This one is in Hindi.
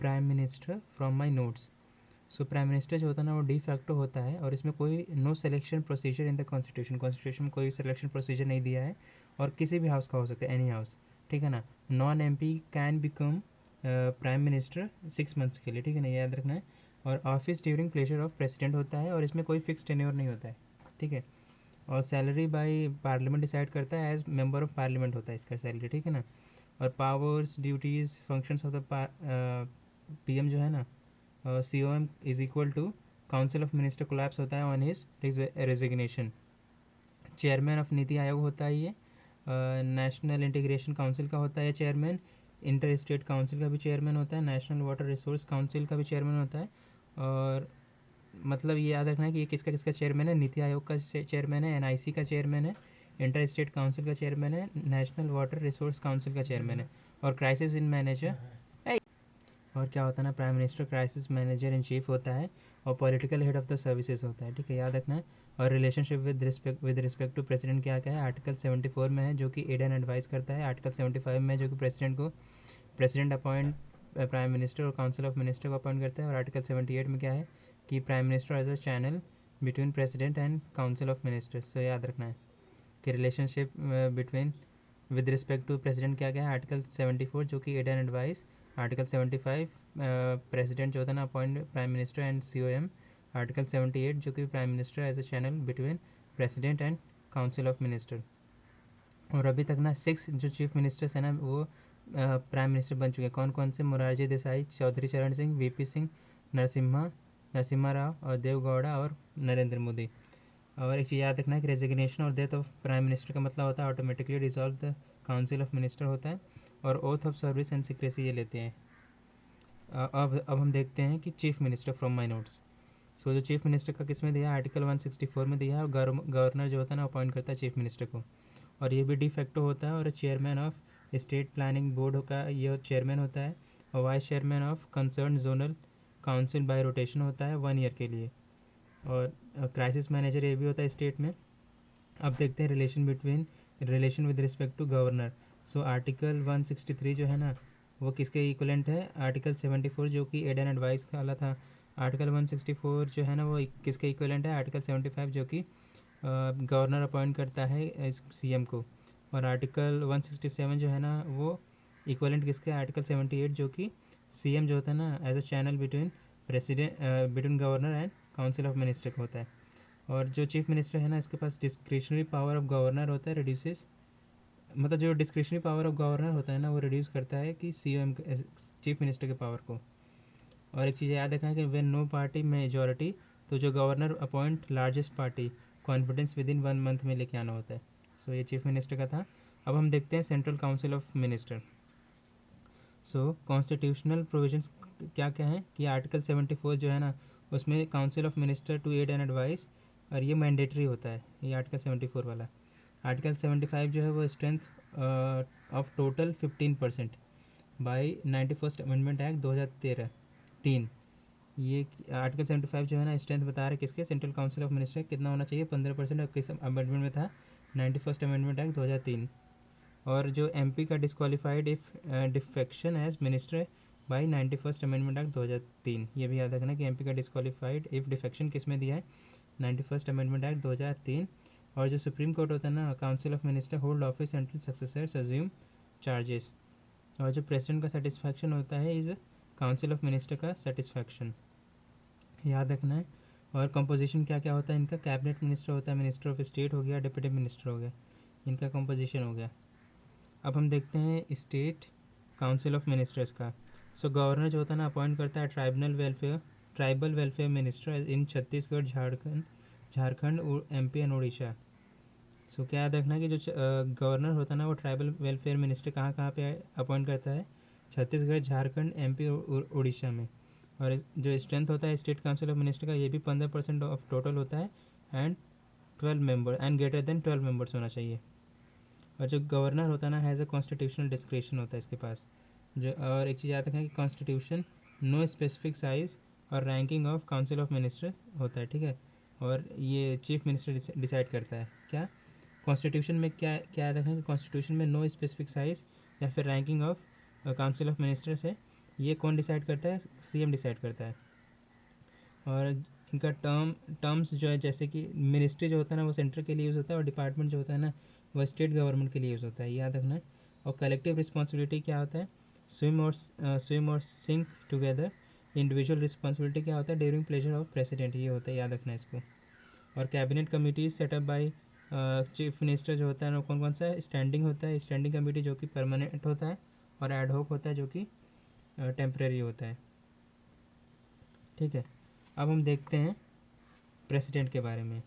Prime minister from my notes. So prime minister जो होता है ना वो डी फैक्टो होता है, और इसमें कोई no selection procedure in the constitution में कोई सिलेक्शन प्रोसीजर नहीं दिया है, और किसी भी हाउस का हो सकता है, एनी हाउस, ठीक है ना। Non MP can become prime minister 6 months के लिए, ठीक है ना, ये याद रखना है। और office during pleasure of president होता है, और इसमें कोई फिक्स टेन्योर नहीं होता है, ठीक है। और सैलरी बाय पार्लियामेंट डिसाइड करता है, एज मेंबर ऑफ पार्लियामेंट होता है इसका सैलरी, ठीक है ना। और powers, duties, functions of the PM जो है ना, COM is equal to council of minister collapse होता है on his resignation. Chairman of NITI Aayog होता है ये, नेशनल इंटीग्रेशन काउंसिल का होता है चेयरमैन, इंटर स्टेट काउंसिल का भी चेयरमैन होता है, नेशनल वाटर रिसोर्स काउंसिल का भी चेयरमैन होता है। और मतलब ये याद रखना है कि ये किसका किसका चेयरमैन है, नीति आयोग का चेयरमैन है, NIC का चेयरमैन है, इंटर स्टेट काउंसिल का चेयरमैन है, नेशनल वाटर रिसोर्स काउंसिल का चेयरमैन है, और क्राइसिस इन मैनेजर। और क्या होता है ना, prime minister crisis manager in chief होता है, और political head of the services होता है, ठीक है, याद रखना है। और relationship with respect to president क्या क्या है, आर्टिकल 74 में है जो कि एड एंड एडवाइस करता है, आर्टिकल 75 में जो कि प्रेसिडेंट अपॉइंट प्राइम मिनिस्टर और काउंसिल ऑफ मिनिस्टर को अपॉइंट करता है, और आर्टिकल 78 में क्या है कि prime minister as a channel between president and council of ministers. तो याद रखना है कि relationship between with respect to president क्या क्या है, आर्टिकल 74 जो कि aid and advice, article 75 president जो होता है ना appoint prime minister and COM, article 78 जो कि prime minister as a channel between president and council of minister. और अभी तक ना 6 जो चीफ मिनिस्टर्स हैं ना वो प्राइम मिनिस्टर बन चुके हैं। कौन कौन से, मोरारजी देसाई, चौधरी चरण सिंह, VP सिंह, नरसिम्हा राव और देवगौड़ा और नरेंद्र मोदी। और एक चीज़ याद रखना है कि रेजिग्नेशन और डेथ ऑफ प्राइम मिनिस्टर का मतलब होता है automatically dissolve the council of minister होता है, और oath of service and secrecy ये लेते हैं। अब हम देखते हैं कि chief minister from my notes. So जो चीफ मिनिस्टर का किस में दिया है, आर्टिकल 164 में दिया है, और गवर्नर जो होता है ना अपॉइंट करता है चीफ मिनिस्टर को, और ये भी डी फैक्टो होता है। और chairman of state planning board का ये चेयरमैन होता है, और vice chairman of concern zonal council bye rotation होता है 1 ईयर के लिए। और क्राइसिस मैनेजर ये भी होता है स्टेट में। अब देखते हैं relation with respect to governor. So article 163 जो है ना वो किसके इक्वलेंट है, आर्टिकल 74 जो कि एड एंड एडवाइस वाला था, आर्टिकल 164 जो है ना वो किसके इक्वलेंट है, आर्टिकल 75 जो कि गवर्नर अपॉइंट करता है CM को। और आर्टिकल 167 जो है ना वो इक्वलेंट किसके, आर्टिकल 78 जो कि CM जो होता है ना as a channel between governor and council of minister का होता है। और जो चीफ मिनिस्टर है ना इसके पास डिस्क्रिशनरी पावर ऑफ गवर्नर होता है, रिड्यूसेस, मतलब जो डिस्क्रिशनरी पावर ऑफ गवर्नर होता है ना वो रिड्यूस करता है कि CM चीफ मिनिस्टर के पावर को। और एक चीज़ याद रखना है कि वेन नो पार्टी मेजॉरिटी, तो जो governor appoint largest party, confidence within 1 month में लेके आना होता है। सो ये चीफ मिनिस्टर का था। अब हम देखते हैं central council of minister. So constitutional provisions क्या क्या हैं कि आर्टिकल 74 जो है ना उसमें council of minister to aid and advice, और ये मैंडेटरी होता है, ये आर्टिकल 74 वाला। आर्टिकल 75 जो है वो strength of total 15% by 91st amendment act 2013 3। ये आर्टिकल 75 जो है ना स्ट्रेंथ बता रहा है किसके, सेंट्रल काउंसिल ऑफ मिनिस्टर कितना होना चाहिए, 15%, और किस अमेंडमेंट में था, 91st अमेंडमेंट एक्ट 2003। और जो MP का disqualified if defection as minister by 91st amendment act 2003, ये भी याद रखना कि MP का डिस्क्वालीफाइड इफ डिफेक्शन किस में दिया है, 91st अमेंडमेंट एक्ट 2003। और जो सुप्रीम कोर्ट होता है ना, council of minister hold office until successors assume charges. और जो प्रेसिडेंट का सेटिस्फैक्शन होता है इज काउंसिल ऑफ मिनिस्टर का सेटिस्फैक्शन, याद रखना है। और कंपोजिशन क्या क्या होता है इनका, कैबिनेट मिनिस्टर होता है, मिनिस्टर ऑफ स्टेट हो गया, डिप्टी मिनिस्टर हो गया, इनका कंपोजिशन हो गया। अब हम देखते हैं स्टेट काउंसिल ऑफ मिनिस्टर्स का। सो गवर्नर जो होता है ना अपॉइंट करता है tribal welfare minister in Chhattisgarh, Jharkhand MP and Orissa. So क्या याद रखना है कि जो गवर्नर होता है ना वो ट्राइबल वेलफेयर मिनिस्टर कहाँ कहाँ पे अपॉइंट करता है, छत्तीसगढ़, झारखंड, MP उड़ीसा में। और जो स्ट्रेंथ होता है स्टेट काउंसिल ऑफ मिनिस्टर का ये भी 15% ऑफ टोटल होता है, and 12 member and greater than 12 members होना चाहिए। और जो गवर्नर होता है ना हैज़ अ कॉन्स्टिट्यूशनल डिस्क्रिप्शन होता है इसके पास। जो और एक चीज़ याद रखना है कि कॉन्स्टिट्यूशन नो स्पेसिफिक साइज और ranking of council of minister होता है, ठीक है। और ये चीफ मिनिस्टर डिसाइड करता है क्या, कॉन्स्टिट्यूशन में क्या क्या याद रखना है कि कॉन्स्टिट्यूशन में नो स्पेसिफिक साइज या फिर ranking of council of ministers है, ये कौन डिसाइड करता है? सीएम डिसाइड करता है। और इनका टर्म्स जो है, जैसे कि मिनिस्ट्री जो होता है ना वो सेंटर के लिए यूज़ होता है, और डिपार्टमेंट जो होता है ना वो स्टेट गवर्नमेंट के लिए यूज़ होता है, याद रखना है। और कलेक्टिव रिस्पॉन्सिबिलिटी क्या होता है? स्विम और सिंक टुगेदर। इंडिविजुअल रिस्पॉन्सिबिलिटी क्या होता है? ड्यूरिंग प्लेजर ऑफ प्रेसिडेंट, ये होता है, याद रखना है इसको। और cabinet committees setup by chief minister जो होता है ना, कौन कौन सा स्टैंडिंग होता है? स्टैंडिंग कमेटी जो कि परमानेंट होता है, और एडहॉक होता है जो कि टेम्परेरी होता है। ठीक है, अब हम देखते हैं प्रेसिडेंट के बारे में।